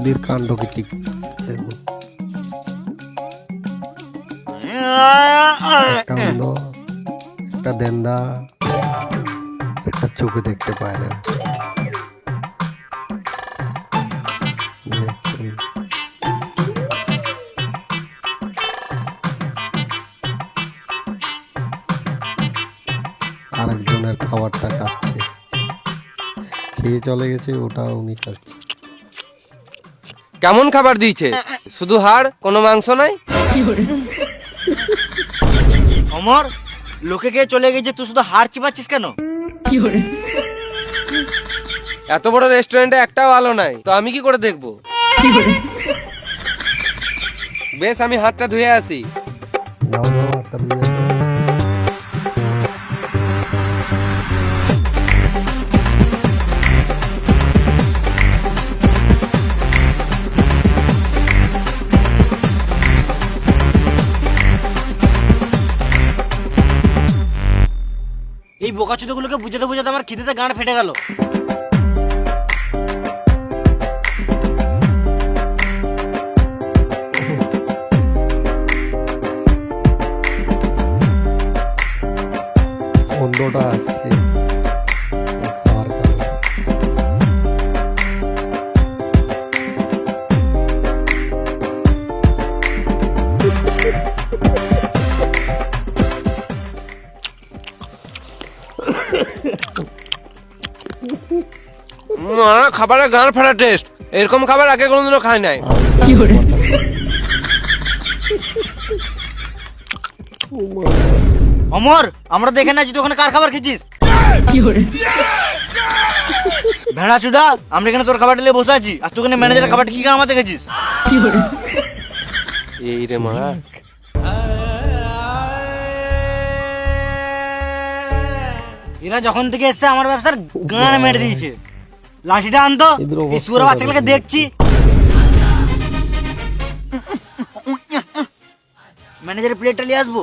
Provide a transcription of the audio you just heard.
বুদ্ধির কাণ্ড কি ঠিক দেখুন। একটা অন্ধ, একটা দেন্দা, একটা চোখে দেখতে পায় না। দেখুন। আরেকজনের খাবারটা খাচ্ছে, খেয়ে চলে গেছে, ওটা উনি খাচ্ছে। কেমন খাবার দিয়েছে? শুধু হাড়, কোনো মাংস নাই? অমর, লোকে কে চলে গেছে, তুই শুধু হাড় চিবাচ্ছিস কেন? এত বড় রেস্টুরেন্টে একটাও আলো নাই, তো আমি কি করে দেখবো? বেশ, আমি হাতটা ধুয়ে আসি। যাও যাও, একটা দিয়ে আসো। এই বোকাচোদাগুলোকে বুঝাতে বুঝাতে আমার খিদেতে গাঁড় ফেটে গেল। অন্ধটা আসছে খাবার খাবে। খাবারের গাঁড় ফাটা টেস্ট, এরকম খাবার আগে কোনোদিনও খাই নাই। অমর, আমরা দেখে না তুই ওখানে কার খাবার খেয়েছিস? ভেড়া চুদা, আমরা এখানে তোর খাবার নিয়ে বসে আছি, আর তুই ওখানে ম্যানেজারের খাবারটা কি আমাদের খেয়েছিস? এই রে মা, এরা যখন থেকে এসছে আমার ব্যবসার গান মেরে দিয়েছে। লাঠিটা আনতো, এদের অবস্থা এই সুয়ার বাচ্চাগুলোকে দেখছি। ম্যানেজারের প্লেটটা নিয়ে আসবো।